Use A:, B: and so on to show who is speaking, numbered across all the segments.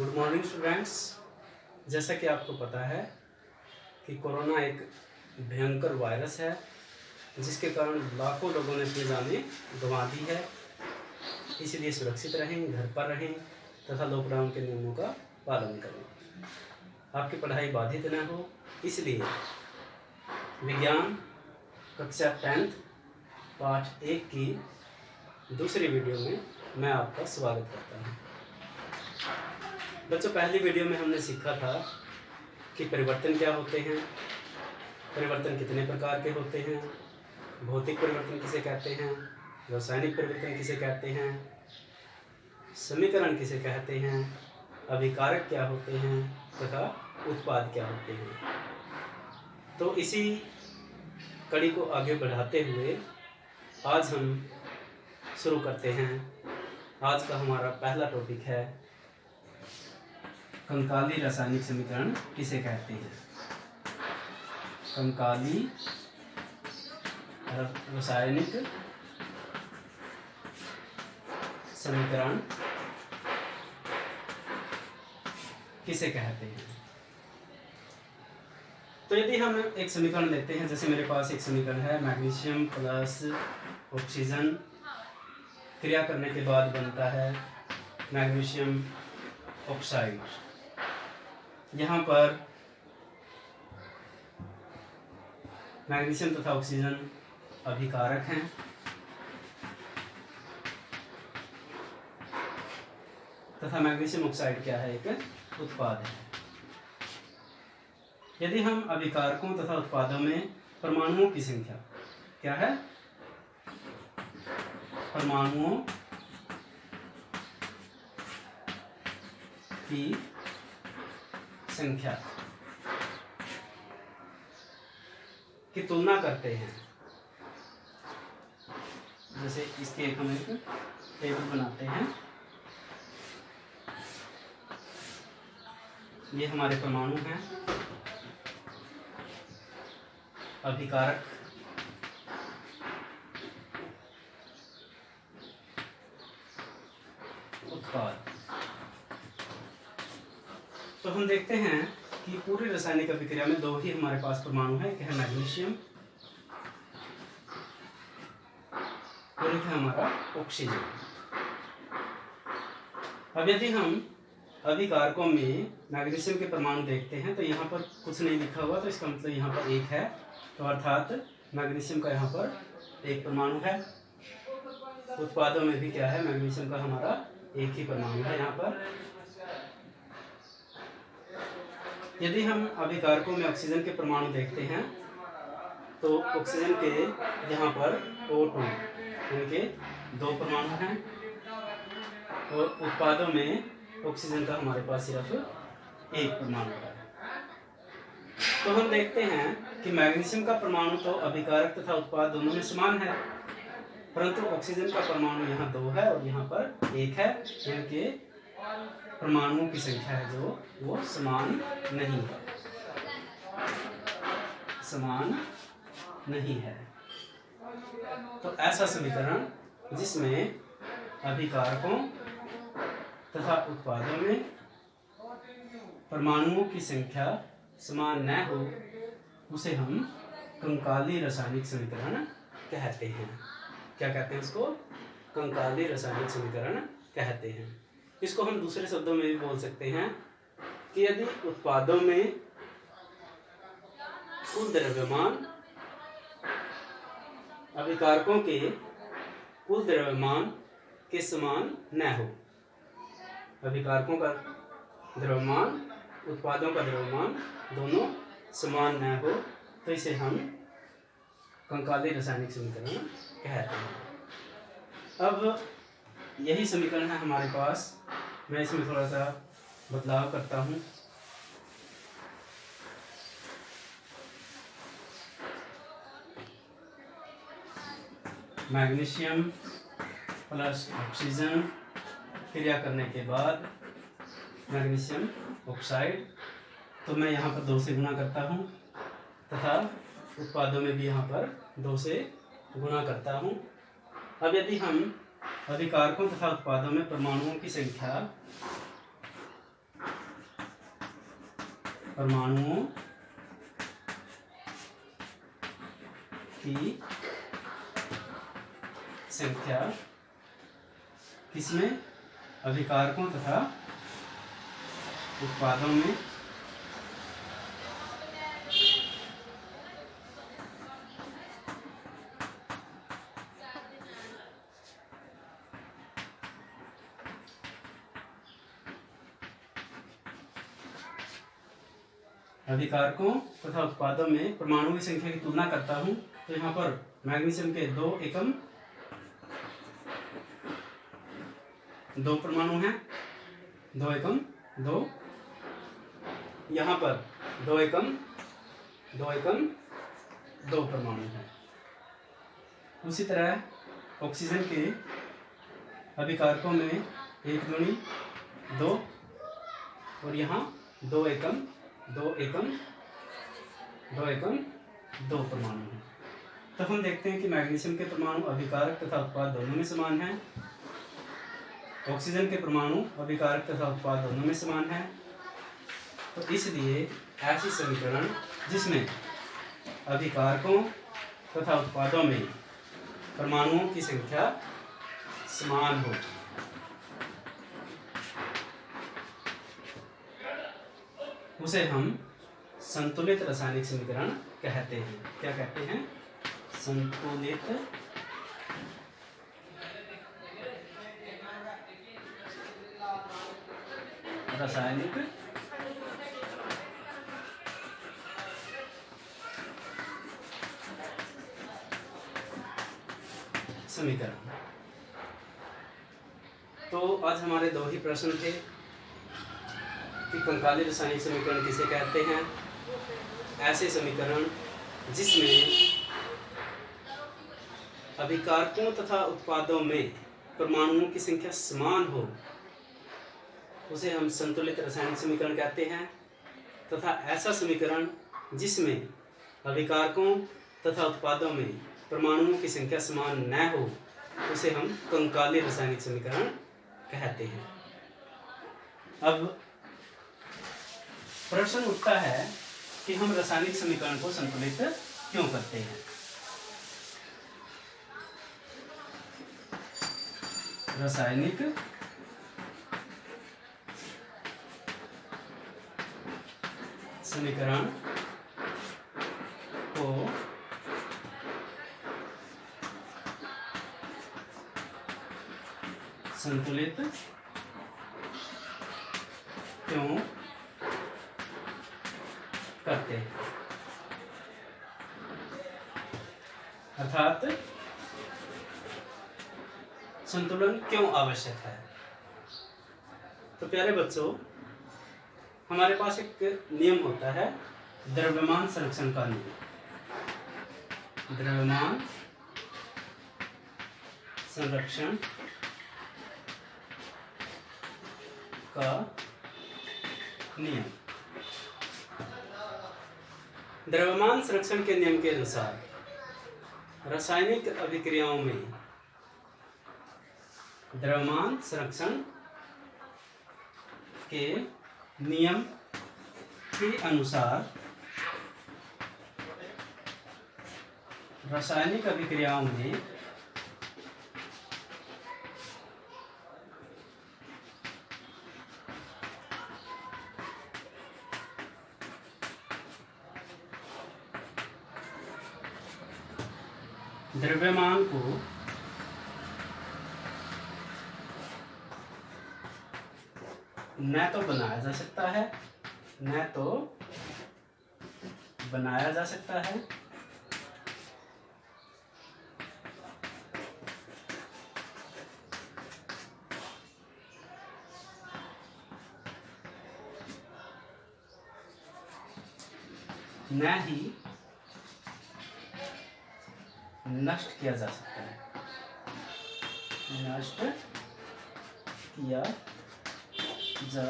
A: Good morning students. जैसा कि आपको पता है कि कोरोना एक भयंकर वायरस है जिसके कारण लाखों लोगों ने अपनी जानें गंवा दी है। इसलिए सुरक्षित रहें, घर पर रहें तथा लॉकडाउन के नियमों का पालन करें। आपकी पढ़ाई बाधित न हो, इसलिए विज्ञान कक्षा 10th पाठ 1 की दूसरी वीडियो में मैं आपका स्वागत करता हूँ। बच्चों, पहली वीडियो में हमने सीखा था कि परिवर्तन क्या होते हैं, परिवर्तन कितने प्रकार के होते हैं, भौतिक परिवर्तन किसे कहते हैं, रासायनिक परिवर्तन किसे कहते हैं, समीकरण किसे कहते हैं, अभिकारक क्या होते हैं तथा उत्पाद क्या होते हैं। तो इसी कड़ी को आगे बढ़ाते हुए आज हम शुरू करते हैं। आज का हमारा पहला टॉपिक है कंकाली रासायनिक समीकरण किसे कहते हैं। कंकाली रासायनिक समीकरण किसे कहते हैं। तो यदि हम एक समीकरण लेते हैं, जैसे मेरे पास एक समीकरण है, मैग्नीशियम प्लस ऑक्सीजन क्रिया करने के बाद बनता है मैग्नीशियम ऑक्साइड। यहाँ पर मैग्नीशियम तथा ऑक्सीजन अभिकारक हैं तथा मैग्नीशियम ऑक्साइड क्या है, एक उत्पाद है। यदि हम अभिकारकों तथा उत्पादों में परमाणुओं की संख्या क्या है, परमाणुओं की संख्या की तुलना करते हैं, जैसे इसके एक हम एक टेबल बनाते हैं। ये हमारे परमाणु हैं, अभिकारक, उत्पाद। तो हम देखते हैं कि पूरी रासायनिक अभिक्रिया में दो ही हमारे पास परमाणु है, एक है मैग्नीशियम और एक है हमारा ऑक्सीजन। अब यदि हम अभिकारकों में मैग्नीशियम के परमाणु देखते हैं तो यहाँ पर कुछ नहीं लिखा हुआ, तो इसका मतलब यहाँ पर एक है, तो अर्थात मैग्नीशियम का यहाँ पर एक परमाणु है। उत्पादों में भी क्या है, मैग्नीशियम का हमारा एक ही परमाणु है यहाँ पर। यदि हम अभिकारकों में ऑक्सीजन के परमाणु देखते हैं तो ऑक्सीजन के यहाँ पर O2 यानी कि 2 परमाणु हैं और उत्पादों में ऑक्सीजन का हमारे पास सिर्फ 1 परमाणु है। तो हम देखते हैं कि मैग्नीशियम का परमाणु तो अभिकारक तथा उत्पाद दोनों में समान है, परंतु ऑक्सीजन का परमाणु यहाँ 2 है और यहाँ पर 1 है, यानी कि परमाणुओं की संख्या है जो वो समान नहीं है, समान नहीं है। तो ऐसा समीकरण जिसमें अभिकारकों तथा उत्पादों में परमाणुओं की संख्या समान न हो, उसे हम कंकाली रासायनिक समीकरण कहते हैं। क्या कहते हैं उसको? कंकाली रासायनिक समीकरण कहते हैं। इसको हम दूसरे शब्दों में भी बोल सकते हैं कि यदि उत्पादों में कुल द्रव्यमान अभिकारकों के कुल द्रव्यमान के समान न हो, अभिकारकों का द्रव्यमान उत्पादों का द्रव्यमान दोनों समान न हो, तो इसे हम कंकाली रासायनिक समीकरण कहते हैं। अब यही समीकरण है हमारे पास, मैं इसमें थोड़ा सा बदलाव करता हूँ। मैग्नीशियम प्लस ऑक्सीजन क्रिया करने के बाद मैग्नीशियम ऑक्साइड, तो मैं यहाँ पर 2 से गुणा करता हूँ तथा उत्पादों में भी यहाँ पर 2 से गुणा करता हूँ। अब यदि हम अभिकारकों तथा उत्पादों में परमाणुओं की संख्या परमाणुओं की संख्या किसमें? अभिकारकों तथा उत्पादों में अभिकारकों तथा उत्पादों में परमाणुओं की संख्या की तुलना करता हूं। तो यहाँ पर मैग्नीशियम के 2 एकम 2 परमाणु हैं, 2 एकम 2, यहाँ पर 2 एकम 2 परमाणु हैं। उसी तरह ऑक्सीजन के अभिकारकों में 1 दूनी 2 और यहाँ 2 एकम 2 परमाणु हैं। तो हम देखते हैं कि मैग्नीशियम के परमाणु अभिकारक तथा उत्पाद दोनों में समान हैं, ऑक्सीजन के परमाणु अभिकारक तथा उत्पाद दोनों में समान हैं। तो इसलिए ऐसी समीकरण जिसमें अभिकारकों तथा उत्पादों में परमाणुओं की संख्या समान हो, उसे हम संतुलित रासायनिक समीकरण कहते हैं। क्या कहते हैं? संतुलित रासायनिक समीकरण। तो आज हमारे 2 ही प्रश्न थे कि कंकाली रासायनिक समीकरण किसे कहते हैं। ऐसे समीकरण जिसमें अभिकारकों तथा उत्पादों में परमाणुओं की संख्या समान हो, उसे हम संतुलित रासायनिक समीकरण कहते हैं। तथा ऐसा समीकरण जिसमें अभिकारकों तथा उत्पादों में परमाणुओं की संख्या समान न हो, उसे हम कंकाली रासायनिक समीकरण कहते हैं। अब प्रश्न उठता है कि हम रासायनिक समीकरण को संतुलित क्यों करते हैं। रासायनिक समीकरण को संतुलित क्यों करते हैं, अर्थात संतुलन क्यों आवश्यक है। तो प्यारे बच्चों, हमारे पास एक नियम होता है द्रव्यमान संरक्षण का नियम। द्रव्यमान संरक्षण का नियम। द्रव्यमान संरक्षण के नियम के अनुसार रासायनिक अभिक्रियाओं में द्रव्यमान संरक्षण के नियम के अनुसार रासायनिक अभिक्रियाओं में द्रव्यमान को न तो बनाया जा सकता है, न तो बनाया जा सकता है, न ही नष्ट किया जा सकता है। नष्ट किया जा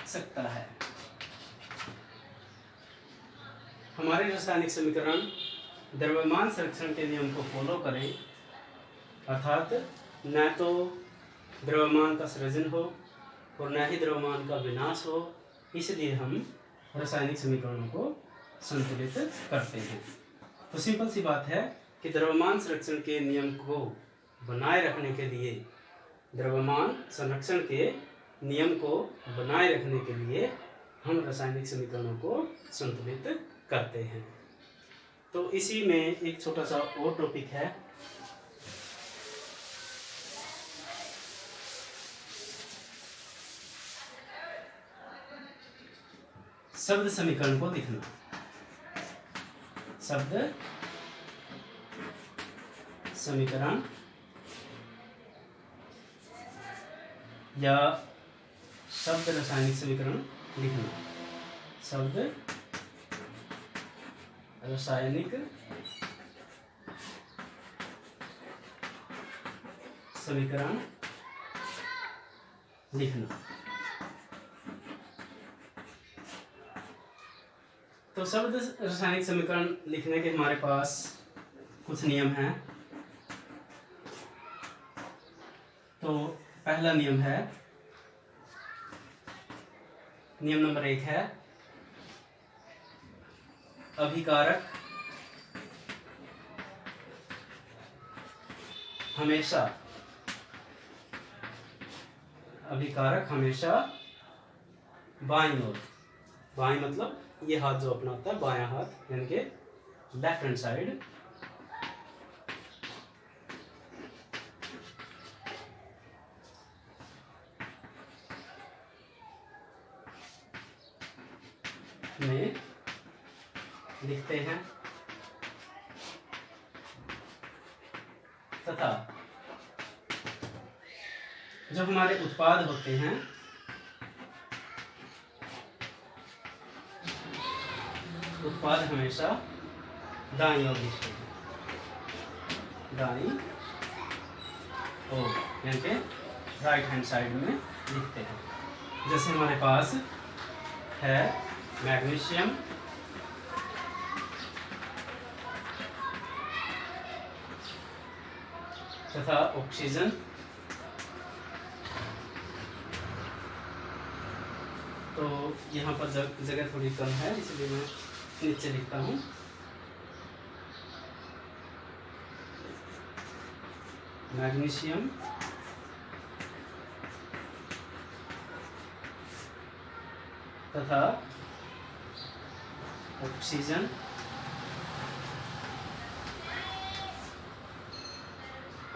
A: सकता है। हमारे रासायनिक समीकरण द्रव्यमान संरक्षण के नियम को फॉलो करें, अर्थात न तो द्रव्यमान का सृजन हो, और न ही द्रव्यमान का विनाश हो, इसलिए हम रासायनिक समीकरणों को संतुलित करते हैं। तो सिंपल सी बात है कि द्रव्यमान संरक्षण के नियम को बनाए रखने के लिए, द्रव्यमान संरक्षण के नियम को बनाए रखने के लिए हम रासायनिक समीकरणों को संतुलित करते हैं। तो इसी में एक छोटा सा और टॉपिक है, शब्द समीकरण को लिखना। शब्द समीकरण या शब्द रासायनिक समीकरण लिखना। शब्द रासायनिक समीकरण लिखना। तो शब्द रासायनिक समीकरण लिखने के हमारे पास कुछ नियम हैं। तो पहला नियम है, नियम नंबर 1 है, अभिकारक हमेशा बाईं ओर, बाईं मतलब ये हाथ जो अपना होता है बायां हाथ, यानी कि लेफ्ट हैंड साइड, में लिखते हैं तथा जो हमारे उत्पाद होते हैं उत्पाद हमेशा दाईं ओर लिखते हैं, दाईं ओर यानी कि राइट हैंड साइड में लिखते हैं। जैसे हमारे पास है मैग्नीशियम, तथा ऑक्सीजन, तो यहाँ पर जगह थोड़ी कम है इसलिए मैं नीचे लिखता हूँ। मैग्नीशियम तथा ऑक्सीजन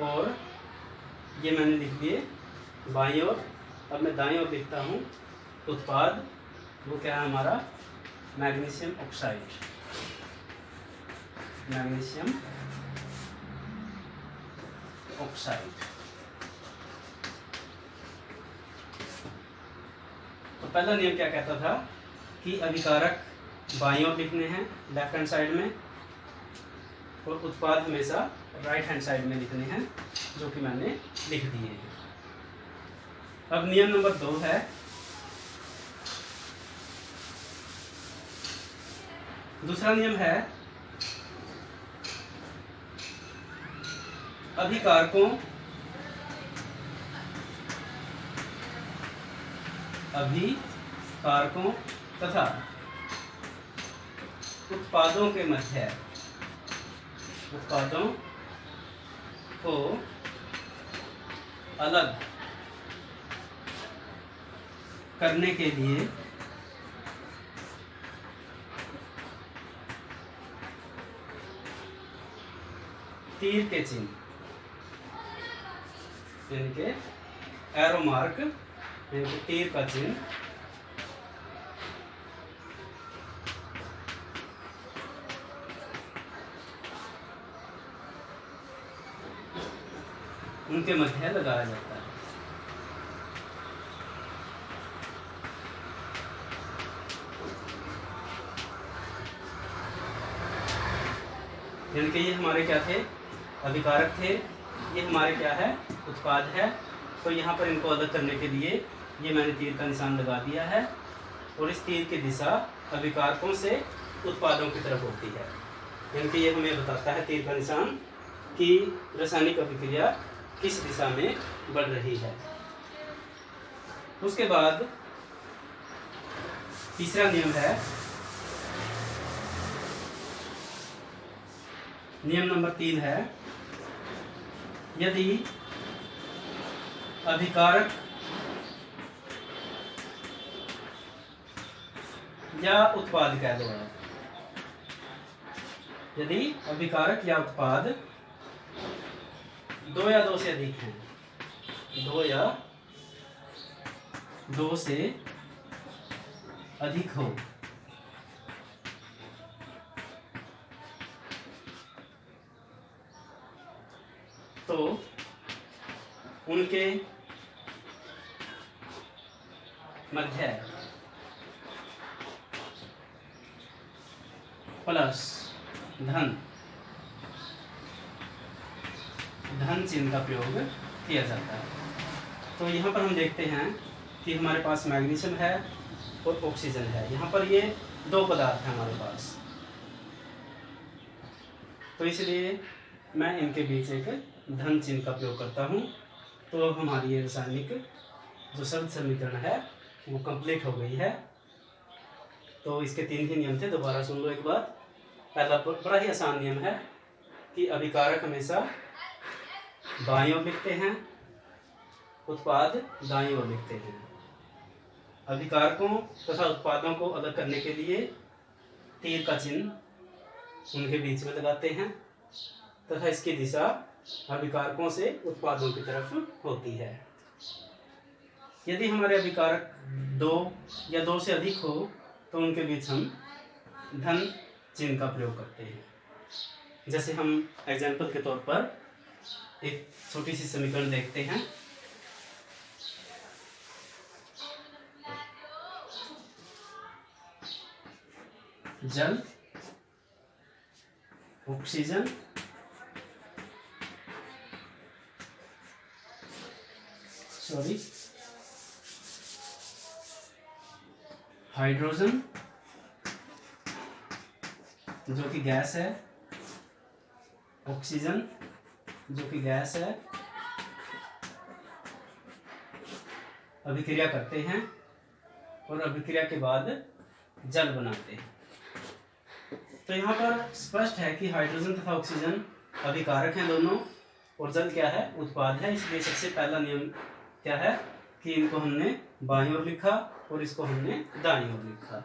A: और ये मैंने लिख दिए बाईं ओर। अब मैं दाईं ओर लिखता हूँ उत्पाद, वो क्या है हमारा मैग्नीशियम ऑक्साइड, मैग्नीशियम ऑक्साइड। तो पहला नियम क्या कहता था कि अभिकारक बाईं ओर लिखने हैं लेफ्ट हैंड साइड में, और उत्पाद हमेशा राइट हैंड साइड में लिखने हैं, जो कि मैंने लिख दिए हैं। अब नियम नंबर 2 है, दूसरा नियम है अभिकारकों तथा उत्पादों के मध्य, उत्पादों को अलग करने के लिए तीर के चिन्ह यानी कि एरो मार्क यानी कि तीर का चिन्ह उनके मध्य लगाया जाता है। यानी कि ये हमारे क्या थे, अभिकारक थे, ये हमारे क्या है, उत्पाद है। तो यहाँ पर इनको अलग करने के लिए ये मैंने तीर का निशान लगा दिया है, और इस तीर की दिशा अभिकारकों से उत्पादों की तरफ होती है। यानी कि ये हमें बताता है तीर का निशान कि रासायनिक अभिक्रिया किस दिशा में बढ़ रही है। उसके बाद तीसरा नियम है, नियम नंबर 3 है, यदि अभिकारक या उत्पाद कह दो आप, यदि अभिकारक या उत्पाद 2 या 2 से अधिक हैं, 2 या 2 से अधिक हो, तो उनके मध्य प्लस धन चिन्ह का प्रयोग किया जाता है। तो यहाँ पर हम देखते हैं कि हमारे पास मैग्नीशियम है और ऑक्सीजन है। यहाँ पर ये 2 पदार्थ हैं हमारे पास, तो इसलिए मैं इनके बीच एक धन चिन्ह का प्रयोग करता हूँ। तो हमारी ये रासायनिक जो शब्द समीकरण है वो कंप्लीट हो गई है। तो इसके 3 ही नियम थे, दोबारा सुन लो एक बार। पहला बड़ा ही आसान नियम है कि अभिकारक हमेशा बाईं ओर लिखते हैं, उत्पाद दाईं ओर लिखते हैं। अभिकारकों तथा उत्पादों को अलग करने के लिए तीर का चिन्ह उनके बीच में लगाते हैं तथा इसकी दिशा अभिकारकों से उत्पादों की तरफ होती है। यदि हमारे अभिकारक 2 या 2 से अधिक हो तो उनके बीच हम धन चिन्ह का प्रयोग करते हैं। जैसे हम एग्जाम्पल के तौर पर एक छोटी सी समीकरण देखते हैं। जल, ऑक्सीजन, हाइड्रोजन जो कि गैस है, ऑक्सीजन जो कि गैस है, अभिक्रिया करते हैं और अभिक्रिया के बाद जल बनाते हैं। तो यहाँ पर स्पष्ट है कि हाइड्रोजन तथा ऑक्सीजन अभिकारक हैं दोनों, और जल क्या है, उत्पाद है। इसलिए सबसे पहला नियम क्या है कि इनको हमने बाईं ओर लिखा और इसको हमने दाईं ओर लिखा।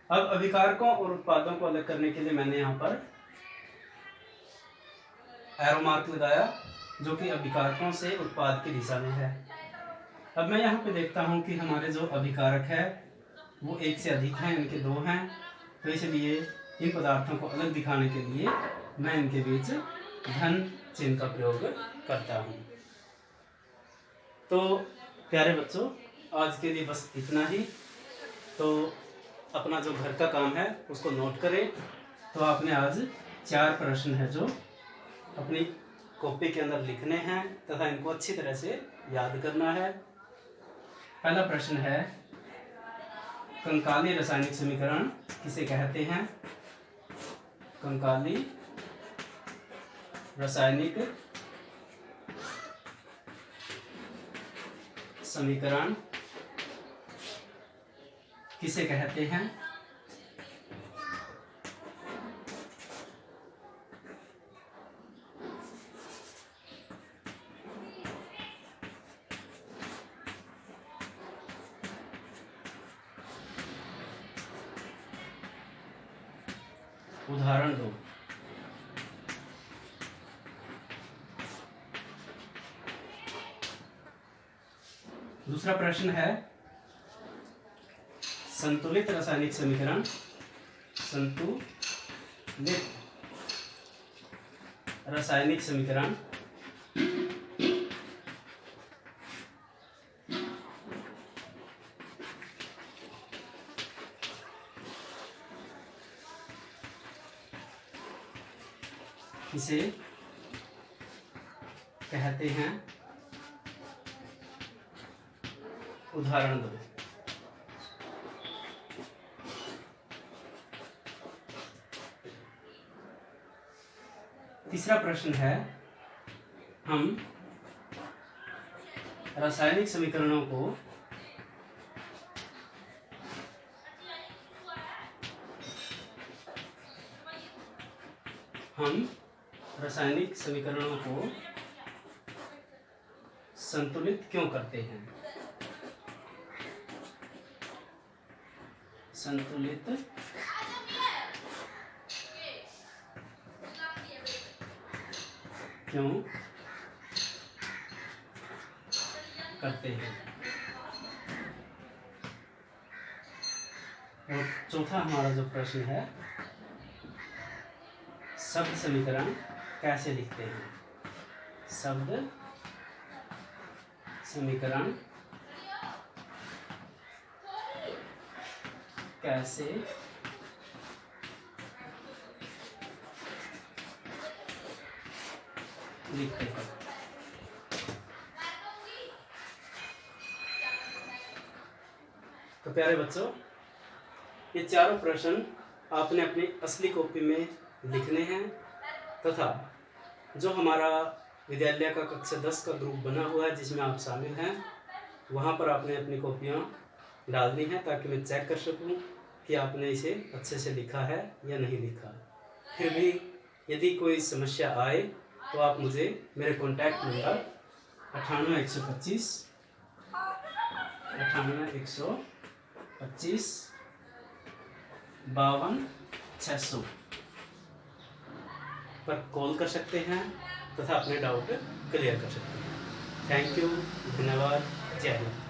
A: अब अभिकारकों और उत्पादों को अलग करने के लिए मैंने यहाँ पर एरो मार्क लगाया जो कि अभिकारकों से उत्पाद की दिशा में है। अब मैं यहाँ पे देखता हूँ कि हमारे जो अभिकारक है वो 1 से अधिक हैं, इनके 2 हैं। तो इसलिए इन पदार्थों को अलग दिखाने के लिए मैं इनके बीच धन चिन्ह का प्रयोग करता हूँ। तो प्यारे बच्चों, आज के लिए बस इतना ही। तो अपना जो घर का काम है उसको नोट करें। तो आपने आज 4 प्रश्न है जो अपनी कॉपी के अंदर लिखने हैं तथा इनको अच्छी तरह से याद करना है। पहला प्रश्न है, कंकाली रासायनिक समीकरण किसे कहते हैं? कंकाली रासायनिक समीकरण किसे कहते हैं? उदाहरण दो। दूसरा प्रश्न है, संतुलित रासायनिक समीकरण, संतुलित रासायनिक समीकरण किसे कहते हैं? उदाहरण दो। तीसरा प्रश्न है, हम रासायनिक समीकरणों को हम रासायनिक समीकरणों को संतुलित क्यों करते हैं? संतुलित क्यों करते हैं? और चौथा हमारा जो प्रश्न है, शब्द समीकरण कैसे लिखते हैं? शब्द समीकरण कैसे लिखते हैं? तो प्यारे बच्चों, ये चारों प्रश्न आपने अपनी असली कॉपी में लिखने हैं तथा जो हमारा विद्यालय का कक्षा 10 का ग्रुप बना हुआ है जिसमें आप शामिल हैं, वहाँ पर आपने अपनी कॉपियाँ डालनी है ताकि मैं चेक कर सकूं कि आपने इसे अच्छे से लिखा है या नहीं लिखा। फिर भी यदि कोई समस्या आए तो आप मुझे मेरे कॉन्टैक्ट नंबर 98 125 52 600 पर कॉल कर सकते हैं तथा अपने डाउट क्लियर कर सकते हैं। थैंक यू, धन्यवाद, जय हिंद।